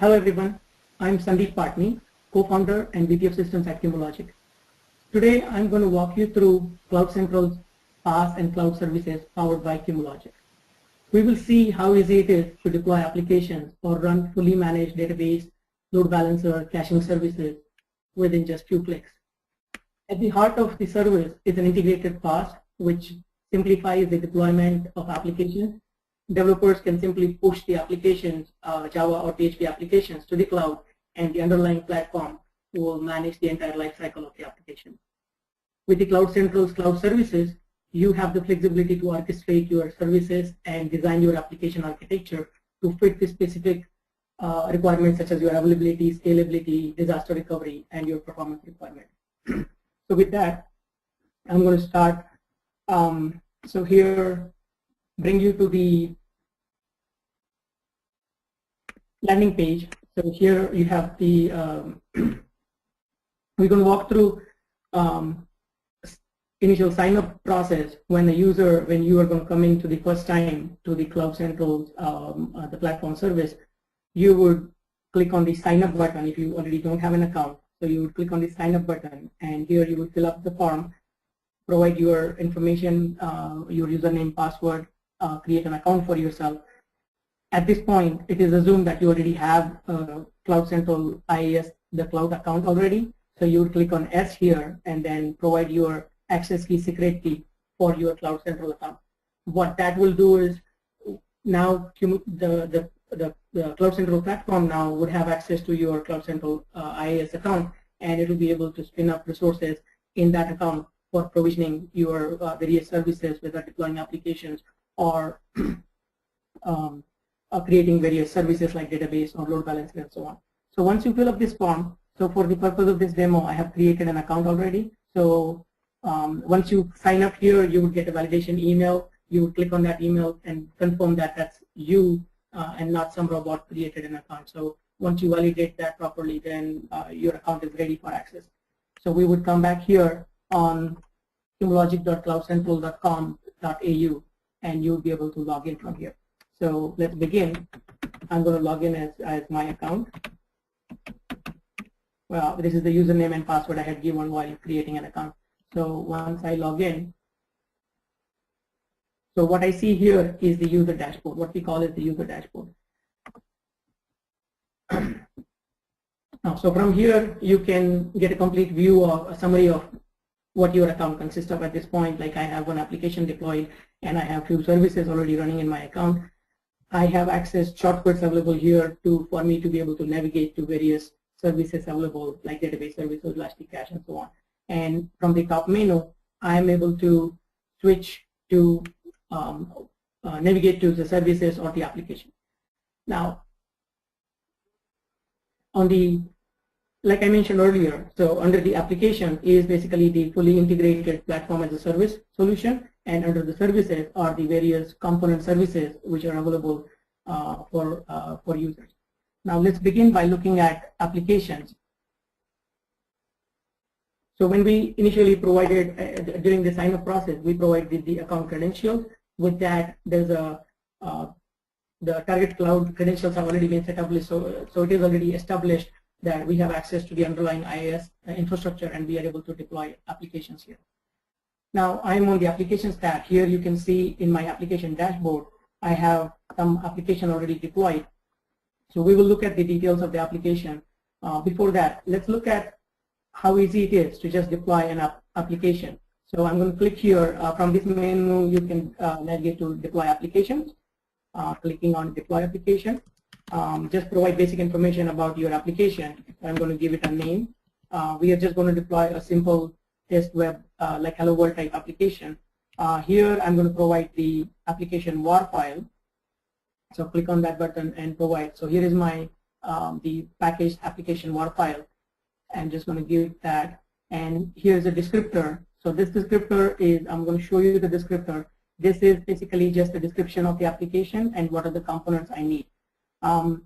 Hello everyone, I'm Sandeep Patni, co-founder and VP of Systems at Cumulogic. Today I'm going to walk you through Cloud Central's PaaS and cloud services powered by Cumulogic. We will see how easy it is to deploy applications or run fully managed database, load balancer, caching services within just few clicks. At the heart of the service is an integrated PaaS which simplifies the deployment of applications. Developers can simply push the applications, Java or PHP applications, to the cloud, and the underlying platform will manage the entire life cycle of the application. With the Cloud Central's cloud services, you have the flexibility to orchestrate your services and design your application architecture to fit the specific requirements such as your availability, scalability, disaster recovery, and your performance requirements. So with that, I'm going to start. So here, bring you to the landing page. So here you have the, we're going to walk through initial sign-up process when you are going to come into the first time to the Cloud Central, the platform service. You would click on the sign up button if you already don't have an account. So you would click on the sign up button, and here you would fill up the form, provide your information, your username, password, create an account for yourself. At this point, it is assumed that you already have Cloud Central IaaS, the cloud account already. So you would click on S here and then provide your access key, secret key for your Cloud Central account. What that will do is now the Cloud Central platform now would have access to your Cloud Central IaaS account, and it will be able to spin up resources in that account for provisioning your various services, whether deploying applications or creating various services like database or load balancer and so on. So once you fill up this form, so for the purpose of this demo, I have created an account already. So once you sign up here, you would get a validation email. You would click on that email and confirm that that's you and not some robot created an account. So once you validate that properly, then your account is ready for access. So we would come back here on cumulogic.cloudcentral.com.au, and you'll be able to log in from here. So let's begin. I'm going to log in as my account. Well, this is the username and password I had given while creating an account. So once I log in, so what I see here is the user dashboard, what we call is the user dashboard. So from here, you can get a complete view of a summary of what your account consists of at this point. Like I have one application deployed and I have few services already running in my account. I have access shortcuts available here for me to be able to navigate to various services available like database services, Elasticache, and so on. And from the top menu, I am able to switch to navigate to the services or the application. Now, on the, like I mentioned earlier, so under the application is basically the fully integrated platform as a service solution, and under the services are the various component services which are available for users. Now let's begin by looking at applications. So when we initially provided, during the sign-up process, we provided the account credentials. With that, there's the target cloud credentials have already been established, so it is already established that we have access to the underlying IaaS infrastructure and we are able to deploy applications here. Now I'm on the applications tab. Here you can see in my application dashboard, I have some application already deployed. So we will look at the details of the application. Before that, let's look at how easy it is to just deploy an application. So I'm going to click here. From this menu, you can navigate to deploy applications. Clicking on deploy application. Just provide basic information about your application. I'm going to give it a name. We are just going to deploy a simple test web like Hello World type application. Here I'm going to provide the application WAR file. So click on that button and provide. So here is my the packaged application WAR file. I'm just going to give that, and here's a descriptor. So this descriptor is, I'm going to show you the descriptor. This is basically just a description of the application and what are the components I need.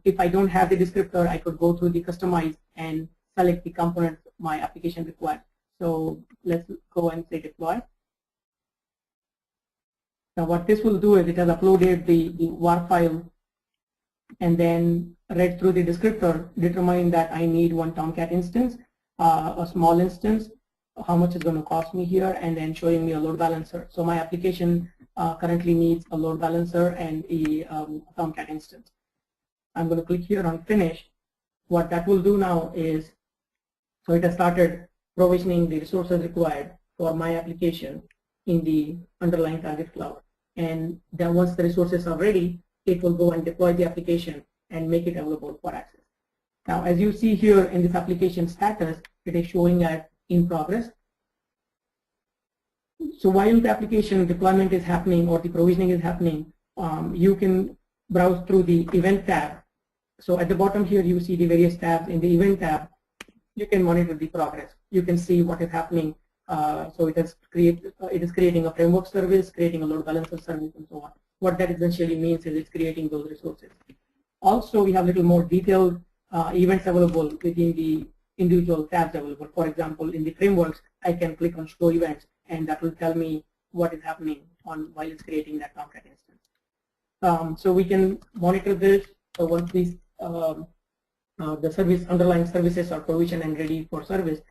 If I don't have the descriptor, I could go through the customize and select the components my application requires. So let's go and say deploy. Now what this will do is it has uploaded the WAR file and then read through the descriptor, determining that I need one Tomcat instance, a small instance, how much it's going to cost me here, and then showing me a load balancer. So my application currently needs a load balancer and a Tomcat instance. I'm going to click here on finish. What that will do now is, so it has started provisioning the resources required for my application in the underlying target cloud. And then once the resources are ready, it will go and deploy the application and make it available for access. Now, as you see here in this application status, it is showing at in progress. So while the application deployment is happening or the provisioning is happening, you can browse through the event tab. So at the bottom here, you see the various tabs. In the event tab, you can monitor the progress. You can see what is happening. So it is creating a framework service, creating a load balancer service, and so on. What that essentially means is it's creating those resources. Also, we have a little more detailed events available within the individual tabs available. For example, in the frameworks, I can click on show events, and that will tell me what is happening on while it's creating that Tomcat instance. So we can monitor this. So once these the service underlying services are provisioned and ready for service,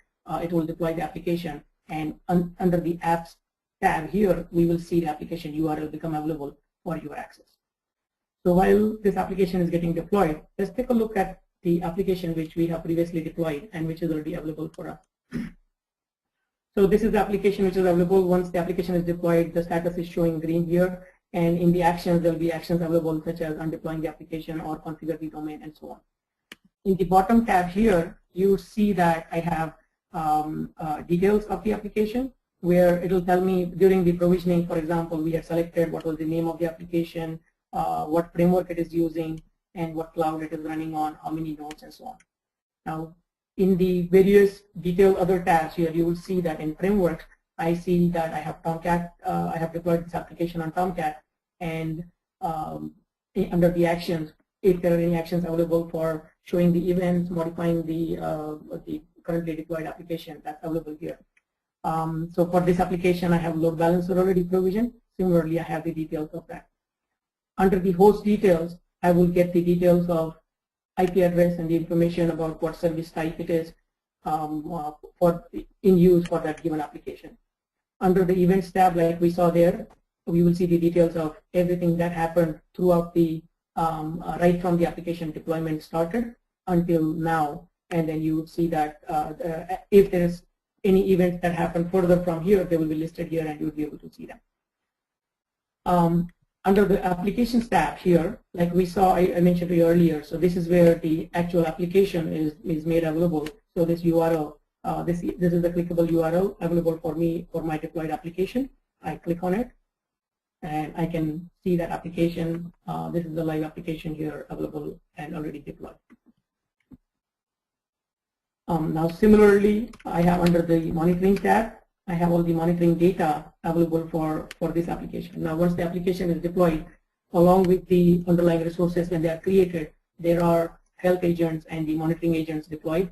it will deploy the application. And under the apps tab here, we will see the application URL become available for your access. So while this application is getting deployed, let's take a look at the application which we have previously deployed and which is already available for us. So this is the application which is available. Once the application is deployed, the status is showing green here. And in the actions, there will be actions available such as undeploying the application or configure the domain and so on. In the bottom tab here, you see that I have details of the application where it will tell me during the provisioning, for example, we have selected what was the name of the application, what framework it is using, and what cloud it is running on, how many nodes, and so on. Now, in the various detailed other tabs here, you will see that in frameworks, I see that I have Tomcat, I have deployed this application on Tomcat, and under the actions, if there are any actions available for showing the events, modifying the currently deployed application, that's available here. So for this application, I have load balancer already provisioned. Similarly, I have the details of that. Under the host details, I will get the details of IP address and the information about what service type it is in use for that given application. Under the events tab, like we saw there, we will see the details of everything that happened throughout the right from the application deployment started until now, and then you will see that if there is any events that happen further from here, they will be listed here and you will be able to see them. Under the applications tab here, like we saw, I mentioned to you earlier, so this is where the actual application is made available. So this URL, this is the clickable URL available for me for my deployed application. I click on it, and I can see that application. This is the live application here available and already deployed. Now similarly, I have under the monitoring tab, I have all the monitoring data available for this application. Now once the application is deployed, along with the underlying resources when they are created, there are health agents and the monitoring agents deployed.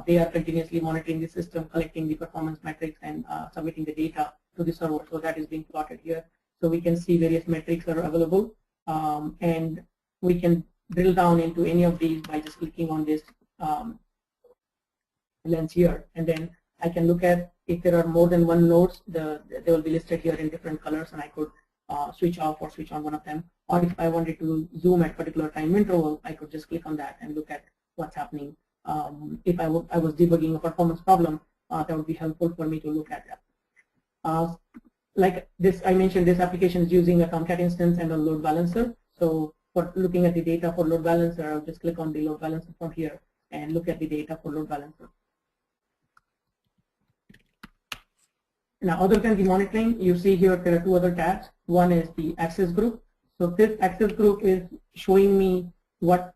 They are continuously monitoring the system, collecting the performance metrics and submitting the data to the server. So that is being plotted here. So we can see various metrics that are available, and we can drill down into any of these by just clicking on this lens here, and then I can look at if there are more than one nodes, they will be listed here in different colors, and I could switch off or switch on one of them. Or if I wanted to zoom at particular time interval, I could just click on that and look at what's happening. If I was debugging a performance problem, that would be helpful for me to look at that. Like this, I mentioned this application is using a Tomcat instance and a load balancer. So for looking at the data for load balancer, I'll just click on the load balancer from here and look at the data for load balancer. Now, other than the monitoring, you see here there are two other tabs. One is the access group. So this access group is showing me what,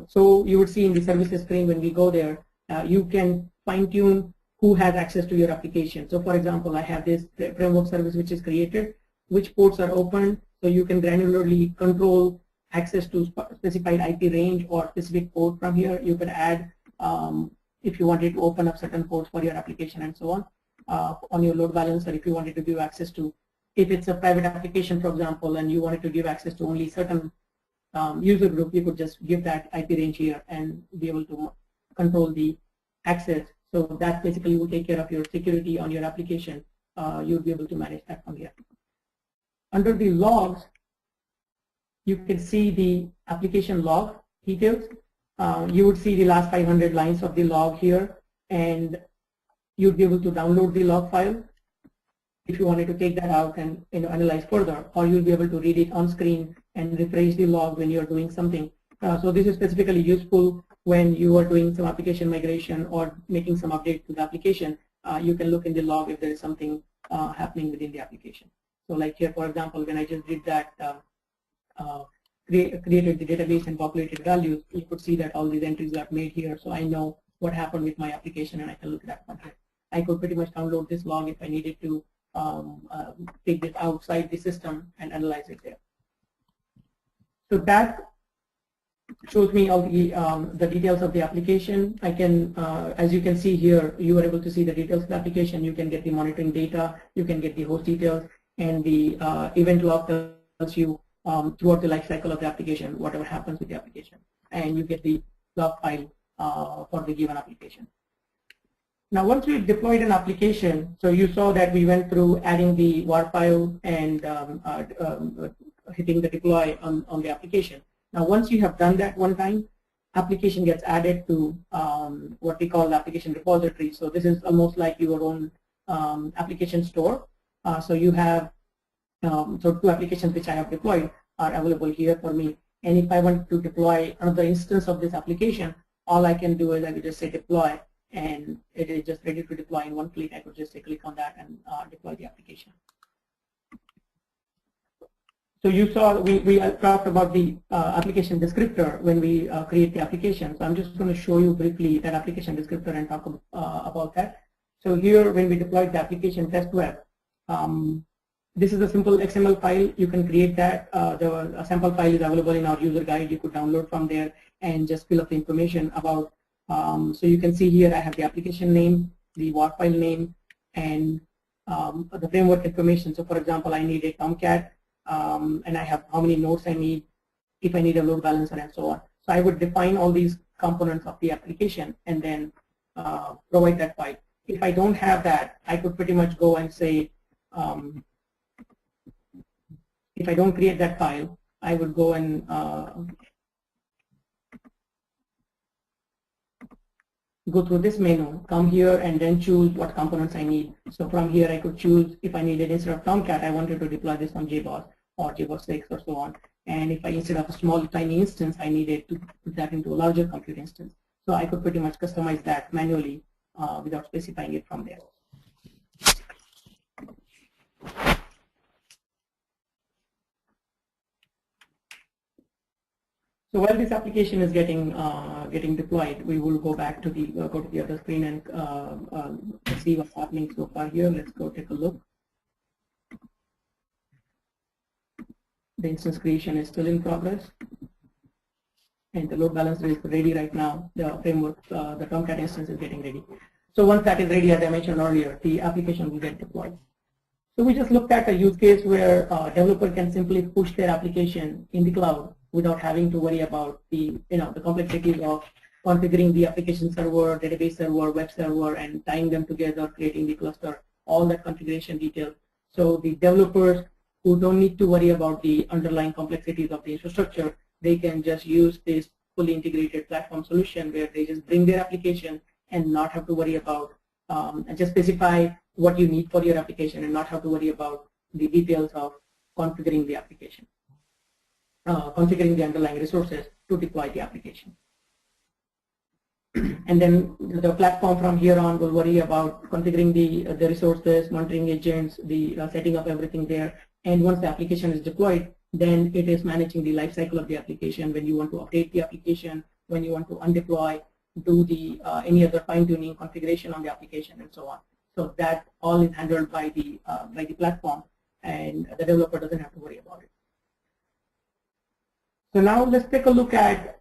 so you would see in the services screen when we go there, you can fine tune who has access to your application. So for example, I have this framework service which is created, which ports are open, so you can granularly control access to specified IP range or specific port from here. You can add, if you wanted to open up certain ports for your application and so on your load balancer, if you wanted to give access to, if it's a private application, for example, and you wanted to give access to only certain user group, you could just give that IP range here and be able to control the access. So that basically will take care of your security on your application. You'll be able to manage that from here. Under the logs, you can see the application log details. You would see the last 500 lines of the log here, and you'd be able to download the log file if you wanted to take that out and analyze further, or you'll be able to read it on screen and refresh the log when you're doing something. So this is specifically useful when you are doing some application migration or making some update to the application. You can look in the log if there is something happening within the application. So like here, for example, when I just did that, created the database and populated values, you could see that all these entries got made here. So I know what happened with my application, and I can look at that from here. I could pretty much download this log if I needed to take this outside the system and analyze it there. So that shows me all the details of the application. I can, as you can see here, you are able to see the details of the application. You can get the monitoring data, you can get the host details, and the event log tells you throughout the life cycle of the application, whatever happens with the application, and you get the log file for the given application. Now, once we deployed an application, so you saw that we went through adding the WAR file and hitting the deploy on the application. Now, once you have done that one time, application gets added to what we call the application repository. So this is almost like your own application store. So you have so 2 applications which I have deployed are available here for me. And if I want to deploy another instance of this application, all I can do is I could just say deploy, and it is just ready to deploy in one click. I could just say click on that and deploy the application. So you saw we talked about the application descriptor when we create the application. So I'm just going to show you briefly that application descriptor and talk about that. So here, when we deployed the application test web, this is a simple XML file. You can create that. A sample file is available in our user guide. You could download from there and just fill up the information about. So you can see here I have the application name, the WAR file name, and the framework information. So for example, I need a Tomcat, and I have how many nodes I need, if I need a load balancer, and so on. So I would define all these components of the application and then provide that file. If I don't have that, I could pretty much go and say, if I don't create that file, I would go and go through this menu, come here, and then choose what components I need. So from here, I could choose if I needed, instead of Tomcat, I wanted to deploy this on JBoss or JBoss 6 or so on. And if I, instead of a small tiny instance, I needed to put that into a larger compute instance. So I could pretty much customize that manually without specifying it from there. So while this application is getting deployed, we will go back to the go to the other screen and see what's happening so far here. Let's go take a look. The instance creation is still in progress, and the load balancer is ready right now. The framework, the Tomcat instance is getting ready. So once that is ready, as I mentioned earlier, the application will get deployed. So we just looked at a use case where a developer can simply push their application in the cloud without having to worry about the the complexities of configuring the application server, database server, web server, and tying them together, creating the cluster, all that configuration details. So the developers who don't need to worry about the underlying complexities of the infrastructure, they can just use this fully integrated platform solution where they just bring their application and not have to worry about and just specify what you need for your application and not have to worry about the details of configuring the application. Configuring the underlying resources to deploy the application. And then the platform from here on will worry about configuring the resources, monitoring agents, the setting up everything there. And once the application is deployed, then it is managing the life cycle of the application. When you want to update the application, when you want to undeploy, do the any other fine-tuning configuration on the application, and so on. So that all is handled by the platform, and the developer doesn't have to worry about it. So now let's take a look at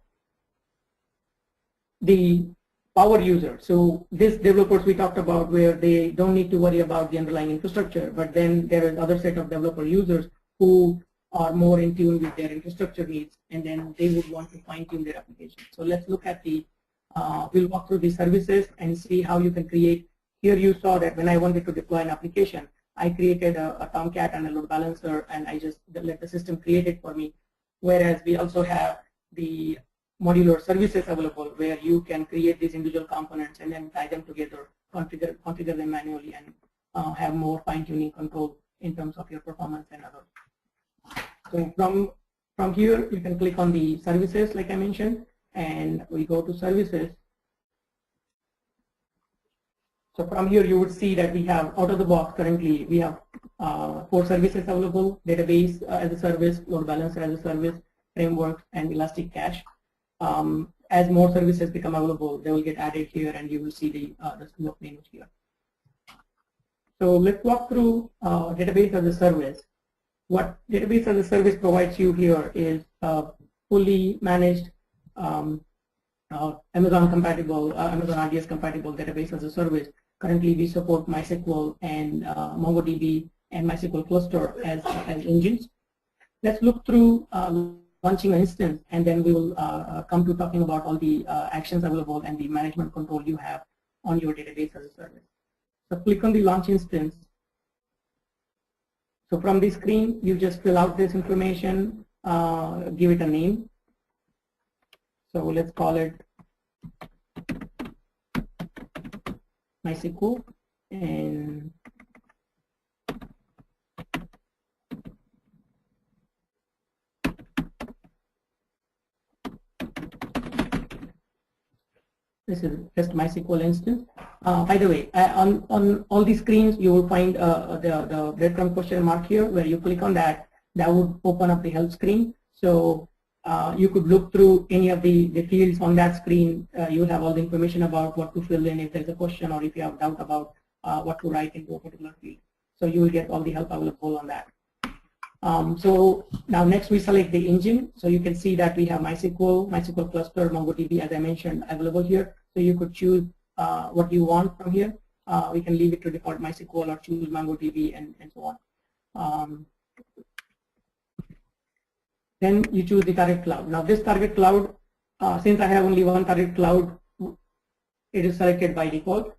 the power user. So these developers we talked about where they don't need to worry about the underlying infrastructure, but then there is other set of developer users who are more in tune with their infrastructure needs, and then they would want to fine tune their application. So let's look at the, we'll walk through the services and see how you can create. Here you saw that when I wanted to deploy an application, I created a Tomcat and a load balancer, and I just let the system create it for me. Whereas we also have the modular services available where you can create these individual components and then tie them together, configure them manually, and have more fine-tuning control in terms of your performance and others. So from here, you can click on the services like I mentioned, and we go to services. So from here, you would see that we have out of the box currently, we have 4 services available: database as a service, load balancer as a service, framework, and elastic cache. As more services become available, they will get added here, and you will see the slew of menus here. So let's walk through database as a service. What database as a service provides you here is fully managed Amazon compatible, Amazon RDS compatible database as a service. Currently, we support MySQL and MongoDB and MySQL cluster as engines. Let's look through launching an instance, and then we will come to talking about all the actions available and the management control you have on your database as a service. So click on the launch instance. So from the screen, you just fill out this information, give it a name. So let's call it MySQL, and this is just MySQL instance. By the way, on all these screens, you will find the breadcrumb question mark here. Where you click on that, that would open up the help screen. So you could look through any of the fields on that screen. You will have all the information about what to fill in if there's a question, or if you have doubt about what to write into a particular field. So you will get all the help available on that. So now next we select the engine. So you can see that we have MySQL, MySQL cluster, MongoDB, as I mentioned, available here. So you could choose what you want from here. We can leave it to default MySQL or choose MongoDB and so on. Then you choose the target cloud. Now this target cloud, since I have only one target cloud, it is selected by default.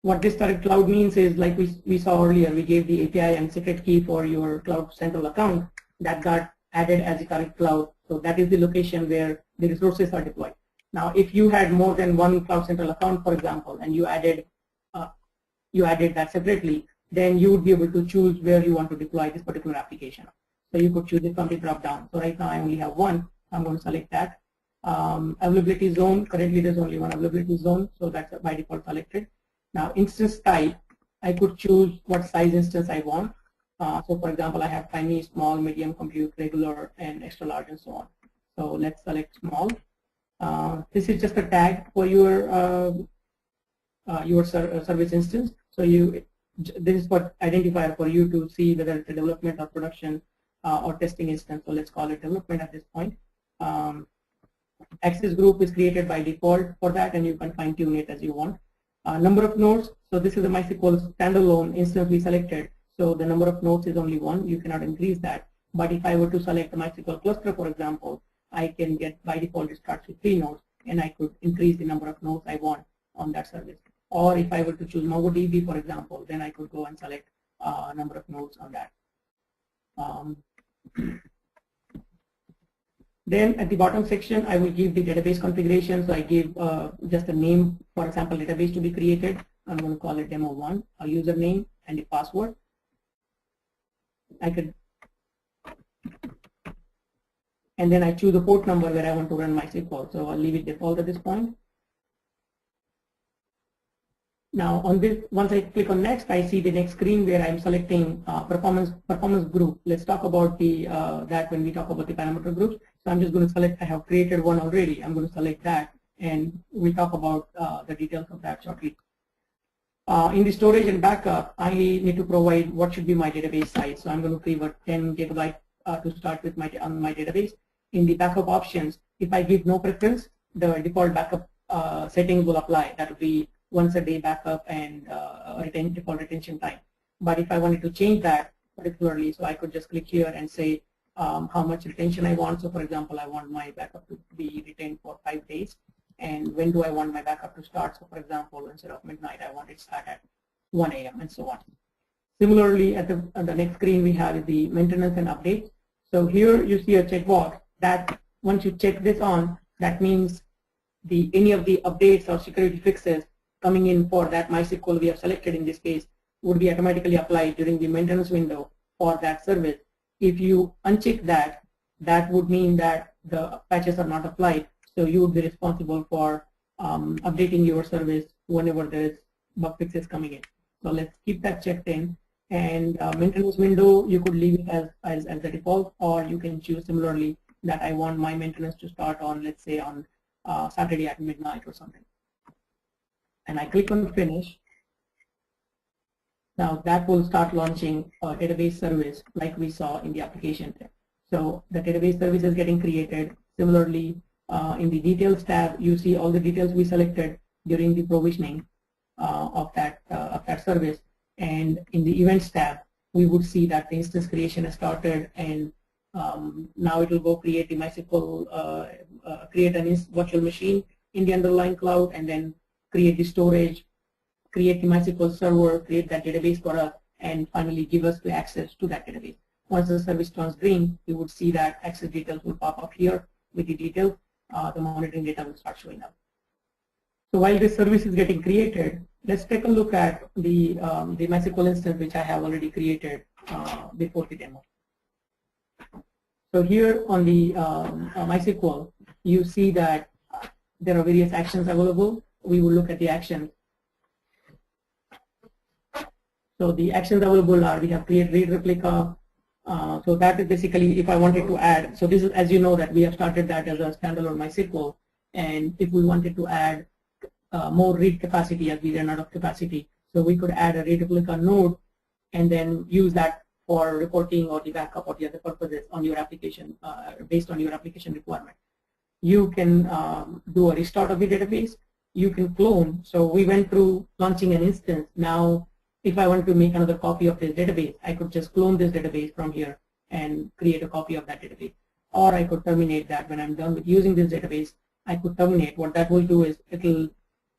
What this target cloud means is, like we saw earlier, we gave the API and secret key for your Cloud Central account that got added as a target cloud. So that is the location where the resources are deployed. Now, if you had more than one Cloud Central account, for example, and you added that separately, then you would be able to choose where you want to deploy this particular application. So you could choose it from the drop down. So right now I only have one. I'm going to select that. Availability zone, currently there's only one availability zone, so that's by default selected. Now instance type, I could choose what size instance I want. So for example, I have tiny, small, medium, compute, regular, and extra large, and so on. So let's select small. This is just a tag for your service instance. So this is what identifier for you to see whether it's a development or production or testing instance. So let's call it development at this point. Access group is created by default for that, and you can fine tune it as you want. Number of nodes. So this is a MySQL standalone instance we selected. So the number of nodes is only 1. You cannot increase that. But if I were to select the MySQL cluster, for example, I can get, by default it starts with 3 nodes, and I could increase the number of nodes I want on that service. Or if I were to choose MongoDB, for example, then I could go and select a number of nodes on that. Then at the bottom section, I will give the database configuration. So I give just a name for example database to be created. I'm going to call it demo1, a username and a password. And then I choose the port number where I want to run MySQL. So I'll leave it default at this point. Now on this, once I click on next, I see the next screen where I'm selecting performance group. Let's talk about that when we talk about the parameter groups. So I'm just going to select, I have created one already. I'm going to select that, and we'll talk about the details of that shortly. In the storage and backup, I need to provide what should be my database size. So I'm going to favor 10 GB to start with on my database. In the backup options, if I give no preference, the default backup settings will apply. That will be once a day backup and default retention time. But if I wanted to change that particularly, so I could just click here and say how much retention I want. So for example, I want my backup to be retained for 5 days. And when do I want my backup to start? So for example, instead of midnight, I want it to start at 1 a.m. and so on. Similarly, at the next screen, we have the maintenance and updates. So here you see a checkbox that once you check this on, that means any of the updates or security fixes coming in for that MySQL we have selected in this case would be automatically applied during the maintenance window for that service. If you uncheck that, that would mean that the patches are not applied. So you would be responsible for updating your service whenever there is bug fixes coming in. So let's keep that checked in. And maintenance window, you could leave it as the default, or you can choose similarly that I want my maintenance to start on, let's say, on Saturday at midnight or something. And I click on finish. Now that will start launching a database service like we saw in the application tab. So the database service is getting created. Similarly, in the details tab, you see all the details we selected during the provisioning of that service. And in the events tab, we would see that the instance creation has started, and now it will go create the MySQL, create an virtual machine in the underlying cloud, and then create the storage, create the MySQL server, create that database for us, and finally give us the access to that database. Once the service turns green, you would see that access details will pop up here with the details. The monitoring data will start showing up. So while this service is getting created, let's take a look at the MySQL instance which I have already created before the demo. So here on the MySQL, you see that there are various actions available. We will look at the actions. So the actions available are, we have create read replica. So that is basically if I wanted to add. So this is, as you know, that we have started that as a standalone MySQL, and if we wanted to add more read capacity as we ran out of capacity, so we could add a read replica node and then use that for reporting or the backup or the other purposes on your application based on your application requirement. You can do a restart of the database. You can clone. So we went through launching an instance. Now, if I want to make another copy of this database, I could just clone this database from here and create a copy of that database. Or I could terminate that. When I'm done with using this database, I could terminate. What that will do is it will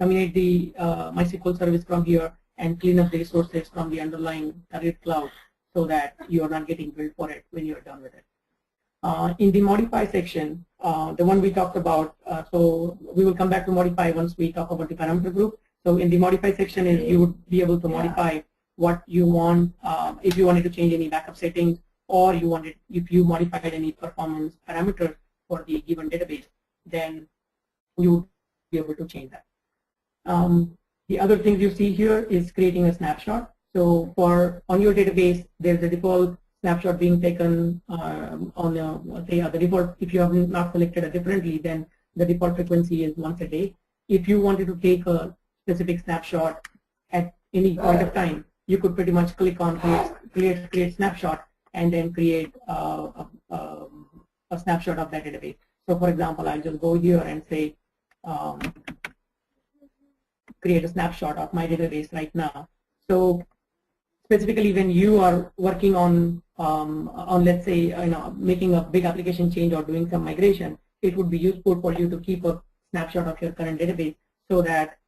terminate the MySQL service from here and clean up the resources from the underlying target cloud so that you are not getting billed for it when you're done with it. In the modify section, the one we talked about, so we will come back to modify once we talk about the parameter group. So in the modify section is you would be able to modify what you want, if you wanted to change any backup settings, or you wanted, if you modified any performance parameters for the given database, then you would be able to change that. The other things you see here is creating a snapshot. So on your database, there's a default snapshot being taken on the default. If you have not selected it differently, then the default frequency is once a day. If you wanted to take a specific snapshot at any point of time, you could pretty much click on create snapshot and then create a snapshot of that database. So for example, I'll just go here and say create a snapshot of my database right now. So specifically when you are working on let's say making a big application change or doing some migration, it would be useful for you to keep a snapshot of your current database so that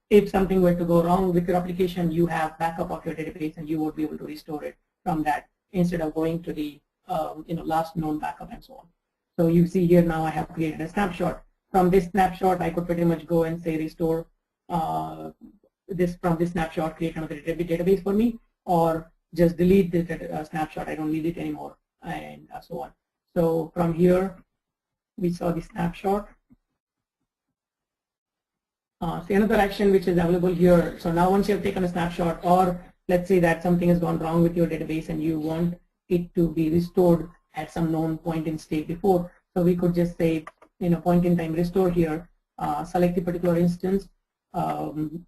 if something were to go wrong with your application, you have backup of your database and you would be able to restore it from that instead of going to the last known backup and so on. So you see here now I have created a snapshot. From this snapshot, I could pretty much go and say restore this from this snapshot, create another database for me, or just delete this snapshot. I don't need it anymore, and so on. So from here, we saw the snapshot. So another action which is available here. So now once you have taken a snapshot, or let's say that something has gone wrong with your database and you want it to be restored at some known point in state before, so we could just say point in time restore here, select the particular instance, and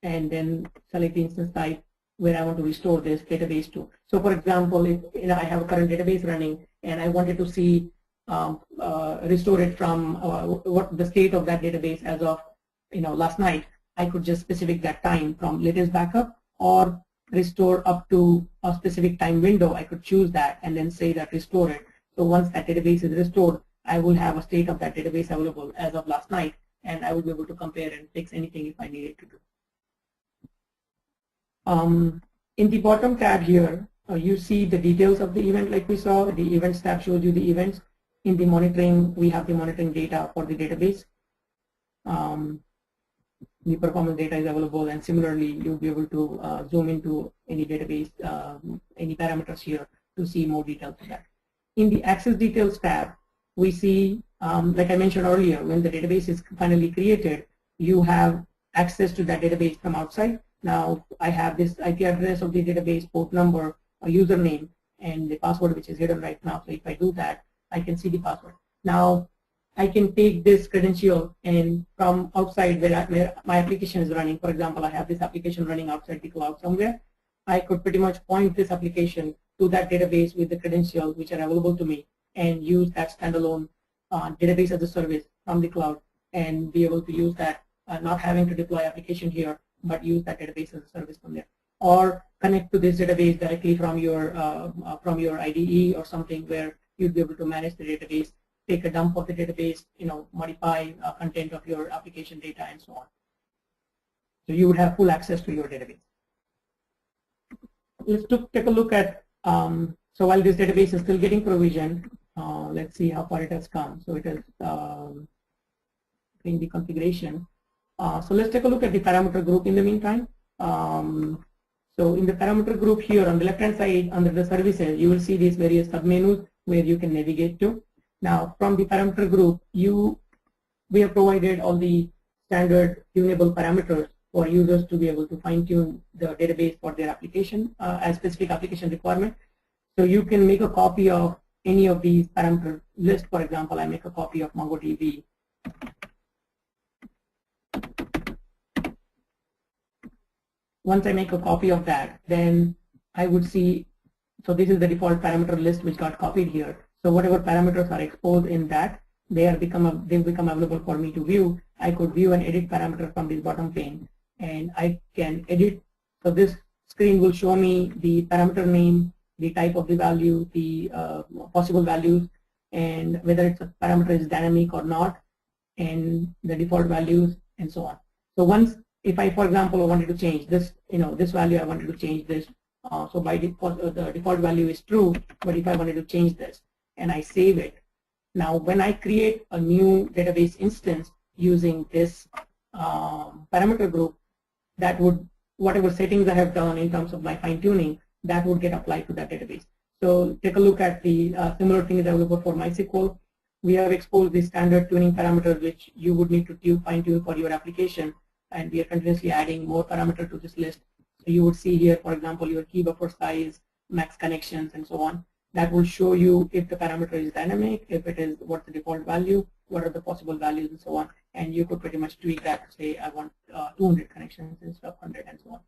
then select the instance type where I want to restore this database to. So for example, if I have a current database running and I wanted to see restore it from what the state of that database as of last night, I could just specify that time from latest backup or restore up to a specific time window, I could choose that and then say that restore it. So once that database is restored, I will have a state of that database available as of last night, and I will be able to compare and fix anything if I needed to do. In the bottom tab here, you see the details of the event like we saw. The events tab shows you the events. In the monitoring, we have the monitoring data for the database. The performance data is available, and similarly, you'll be able to zoom into any database, any parameters here to see more details of that. In the access details tab, we see, like I mentioned earlier, when the database is finally created, you have access to that database from outside. Now, I have this IP address of the database, port number, a username, and the password, which is hidden right now. So if I do that, I can see the password. Now, I can take this credential and from outside where my application is running, for example, I have this application running outside the cloud somewhere, I could pretty much point this application to that database with the credentials which are available to me and use that standalone database as a service from the cloud and be able to use that, not having to deploy application here, but use that database as a service from there. Or connect to this database directly from your IDE or something where you'd be able to manage the database, take a dump of the database, modify content of your application data and so on. So you would have full access to your database. Let's take a look at, so while this database is still getting provisioned, let's see how far it has come. So it is in the configuration. So let's take a look at the parameter group in the meantime. So in the parameter group here on the left-hand side under the services, you will see these various submenus where you can navigate to. Now, from the parameter group, we have provided all the standard tunable parameters for users to be able to fine-tune the database for their application as specific application requirement. So you can make a copy of any of these parameter lists. For example, I make a copy of MongoDB. Once I make a copy of that, then I would see, so this is the default parameter list which got copied here. So whatever parameters are exposed in that, they become available for me to view. I could view and edit parameter from this bottom pane, and I can edit. So this screen will show me the parameter name, the type of the value, the possible values, and whether it's a parameter is dynamic or not, and the default values, and so on. So once, if I, for example, wanted to change this, this value, I wanted to change this. So by default, the default value is true, but if I wanted to change this and I save it, now when I create a new database instance using this parameter group, that would, whatever settings I have done in terms of my fine tuning, that would get applied to that database. So take a look at the similar thing is available for MySQL. We have exposed the standard tuning parameters which you would need to fine tune for your application, and we are continuously adding more parameters to this list. So you would see here, for example, your key buffer size, max connections, and so on. That will show you if the parameter is dynamic, if it is, what's the default value, what are the possible values, and so on. And you could pretty much tweak that to say I want 200 connections instead of 100, and so on.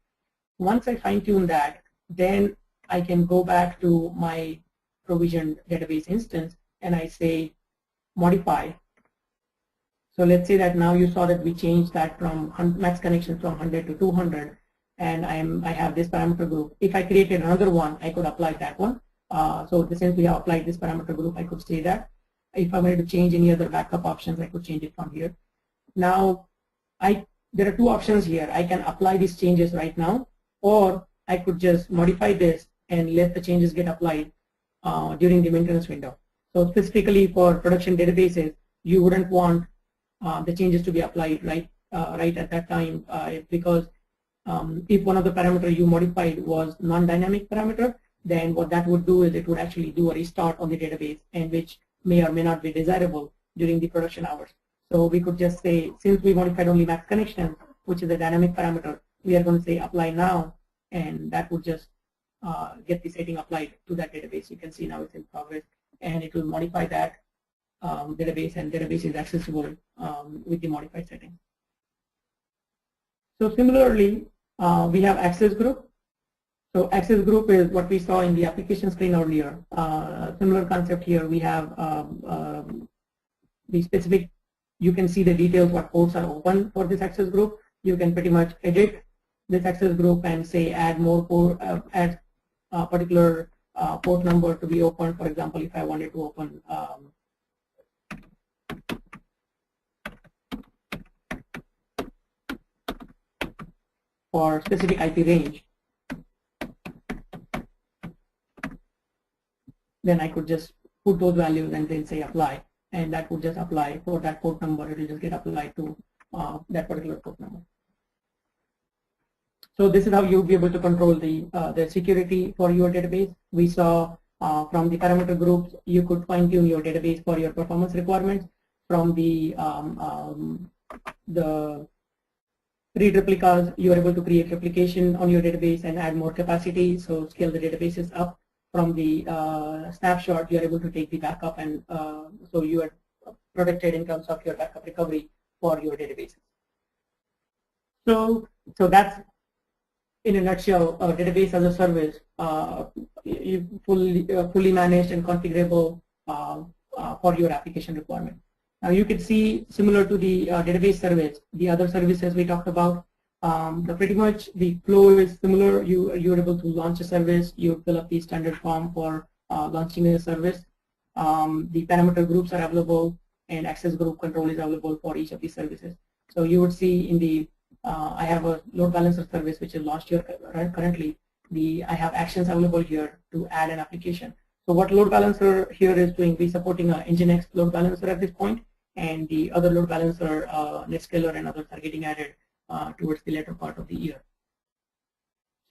Once I fine tune that, then I can go back to my provisioned database instance and I say modify. So let's say that now you saw that we changed that from max connections from 100 to 200, and I have this parameter group. If I created another one, I could apply that one. So since we have applied this parameter group, I could say that. If I wanted to change any other backup options, I could change it from here. Now, there are two options here. I can apply these changes right now, or I could just modify this and let the changes get applied during the maintenance window. So specifically for production databases, you wouldn't want the changes to be applied right at that time because if one of the parameters you modified was non-dynamic parameter, then what that would do is it would actually do a restart on the database, and which may or may not be desirable during the production hours. So we could just say, since we modified only max connection, which is a dynamic parameter, we are going to say apply now, and that would just get the setting applied to that database. You can see now it's in progress, and it will modify that database, and database is accessible with the modified setting. So similarly, we have access group. So access group is what we saw in the application screen earlier. Similar concept here. We have the specific, you can see the details, what ports are open for this access group. You can pretty much edit this access group and say add more port, add a particular port number to be opened. For example, if I wanted to open for specific IP range, then I could just put those values and then say apply, and that would just apply for that port number. It will just get applied to that particular port number. So this is how you'll be able to control the security for your database. We saw from the parameter groups, you could fine tune your database for your performance requirements. From the read replicas, you are able to create replication on your database and add more capacity, so scale the databases up. From the snapshot, you are able to take the backup, and so you are protected in terms of your backup recovery for your databases. So that's in a nutshell, database as a service, fully managed and configurable for your application requirement. Now you can see, similar to the database service, the other services we talked about, pretty much the flow is similar. You're able to launch a service, you fill up the standard form for launching a service. The parameter groups are available, and access group control is available for each of these services. So you would see in the I have a load balancer service which is launched here currently. I have actions available here to add an application. So what load balancer here is doing, we're supporting a Nginx load balancer at this point, and the other load balancer, NetScaler and others are getting added towards the later part of the year.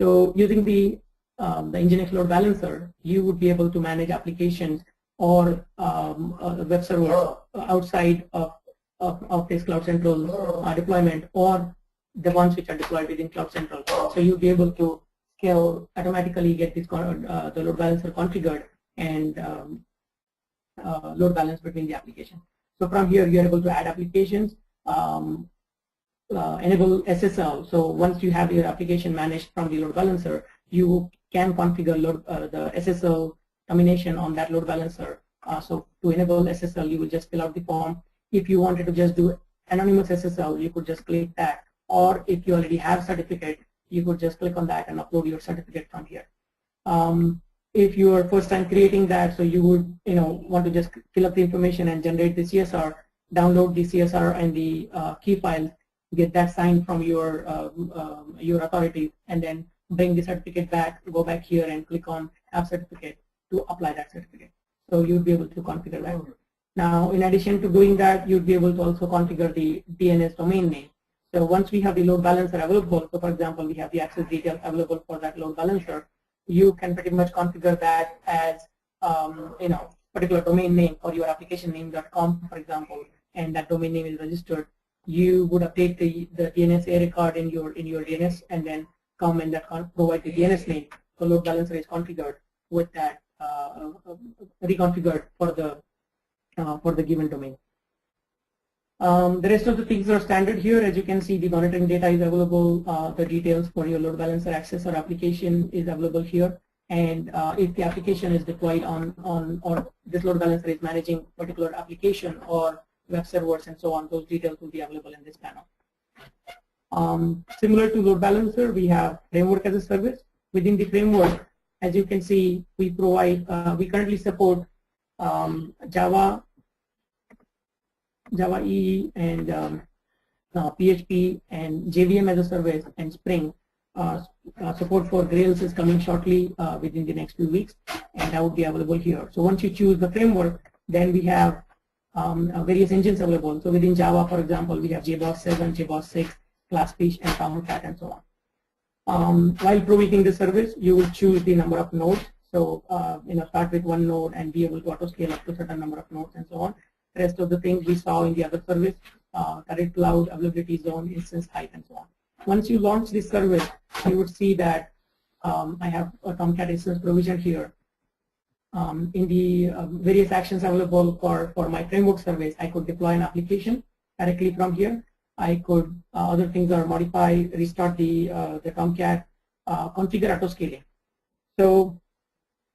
So using the Nginx load balancer, you would be able to manage applications or web servers outside of this Cloud Central deployment, or the ones which are deployed within Cloud Central. So you'll be able to scale, automatically get this the load balancer configured and load balance between the applications. So from here, you're able to add applications, enable SSL. So once you have your application managed from the load balancer, you can configure the SSL termination on that load balancer. So to enable SSL, you will just fill out the form. If you wanted to just do anonymous SSL, you could just click that. Or if you already have certificate, you could just click on that and upload your certificate from here. If you are first time creating that, so you would want to just fill up the information and generate the CSR, download the CSR and the key files, get that signed from your authority, and then bring the certificate back, go back here and click on Have Certificate to apply that certificate. So you'd be able to configure that. Now, in addition to doing that, you'd be able to also configure the DNS domain name. So once we have the load balancer available, so for example, we have the access details available for that load balancer, you can pretty much configure that as particular domain name for your application name.com, for example, and that domain name is registered. You would update the DNS A record in your DNS, and then come and that provide the DNS name. So load balancer is configured with that reconfigured for the given domain. The rest of the things are standard here. As you can see, the monitoring data is available. The details for your load balancer access or application is available here. And if the application is deployed or this load balancer is managing particular application or web servers and so on, those details will be available in this panel. Similar to load balancer, we have framework as a service. Within the framework, as you can see, we provide, we currently support Java EE and PHP and JVM as a service, and Spring. Support for Grails is coming shortly within the next few weeks, and that would be available here. So once you choose the framework, then we have various engines available. So within Java, for example, we have JBoss 7, JBoss 6, Glassfish, and Tomcat, and so on. While provisioning the service, you will choose the number of nodes. So start with one node and be able to auto scale up to a certain number of nodes and so on. The rest of the things we saw in the other service, direct cloud, availability zone, instance type, and so on. Once you launch this service, you would see that I have a Tomcat instance provision here. In the various actions available for my framework service, I could deploy an application directly from here. I could, other things are modify, restart the Tomcat, configure auto scaling. So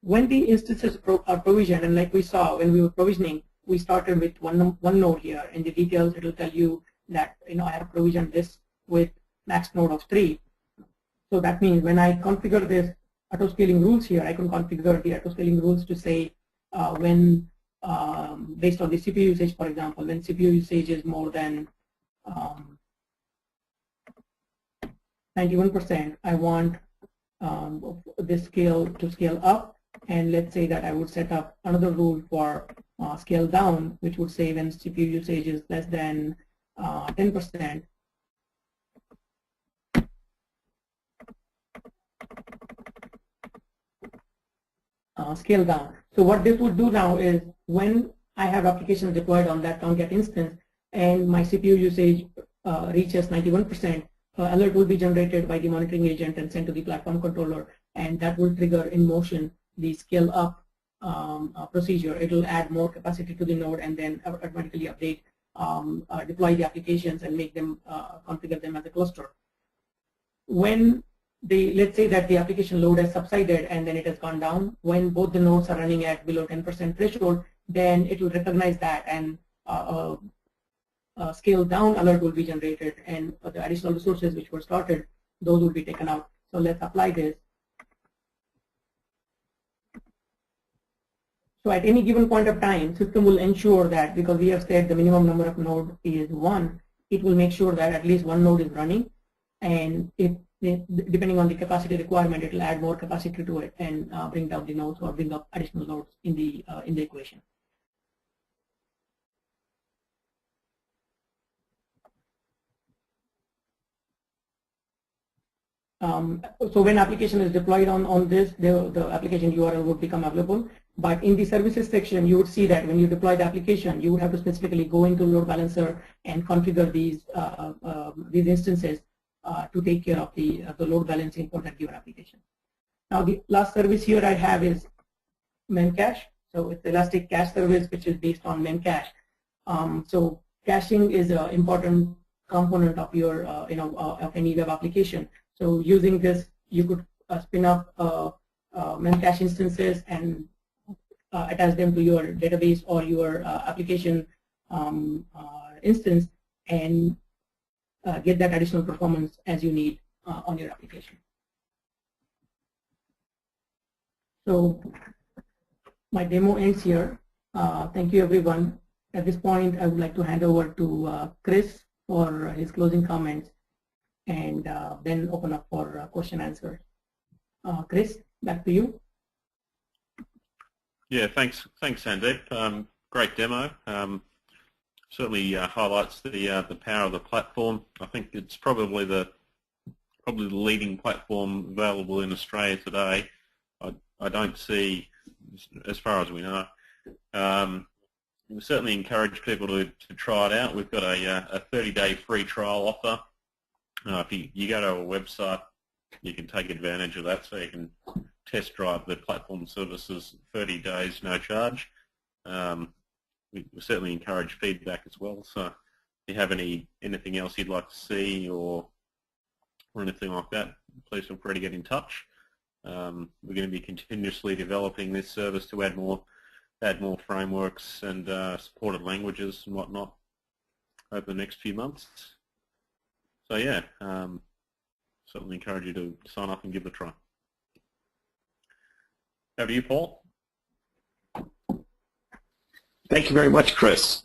when the instances are provisioned, and like we saw when we were provisioning, we started with one node here. In the details, it will tell you that I have provisioned this with max node of 3. So that means when I configure this auto-scaling rules here, I can configure the auto-scaling rules to say when, based on the CPU usage, for example, when CPU usage is more than 91%, I want this scale to scale up, and let's say that I would set up another rule for scale down, which would say when CPU usage is less than 10%, scale down. So what this would do now is when I have applications deployed on that Tomcat instance and my CPU usage reaches 91%, alert will be generated by the monitoring agent and sent to the platform controller, and that will trigger in motion the scale up procedure. It will add more capacity to the node and then automatically update, deploy the applications and make them configure them as a cluster. When let's say that the application load has subsided and then it has gone down, when both the nodes are running at below 10% threshold, then it will recognize that and scale down alert will be generated, and the additional resources which were started, those will be taken out. So let's apply this. So at any given point of time, system will ensure that, because we have said the minimum number of nodes is 1, it will make sure that at least one node is running, and if depending on the capacity requirement, it will add more capacity to it and bring down the nodes or bring up additional nodes in the equation. So when application is deployed on this, the application URL would become available. But in the services section, you would see that when you deploy the application, you would have to specifically go into load balancer and configure these instances to take care of the load balancing for that given application. Now the last service here I have is Memcache. So it's Elastic Cache service, which is based on Memcache. So caching is an important component of your of any web application. So using this, you could spin up Memcache instances and attach them to your database or your application instance and get that additional performance as you need on your application. So my demo ends here. Thank you, everyone. At this point, I would like to hand over to Chris for his closing comments, and then open up for question answer. Chris, back to you. Yeah, thanks, Sandeep. Great demo. Certainly highlights the power of the platform. I think it's probably the leading platform available in Australia today. I don't see, as far as we know. We certainly encourage people to try it out. We've got a 30-day free trial offer. If you go to our website, you can take advantage of that, so you can test drive the platform services 30 days, no charge. We certainly encourage feedback as well. So if you have anything else you'd like to see or anything like that, please feel free to get in touch. We're going to be continuously developing this service to add more frameworks and supported languages and whatnot over the next few months. So yeah, certainly encourage you to sign up and give it a try. Over to you, Paul. Thank you very much, Chris.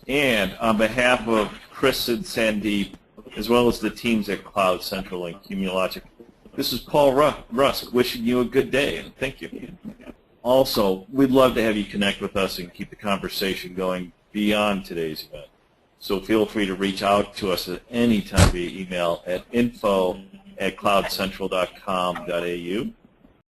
And on behalf of Chris and Sandeep, as well as the teams at Cloud Central and Cumulogic, this is Paul Rusk wishing you a good day, and thank you. Also, we'd love to have you connect with us and keep the conversation going beyond today's event. So feel free to reach out to us at any time via email at info@cloudcentral.com.au.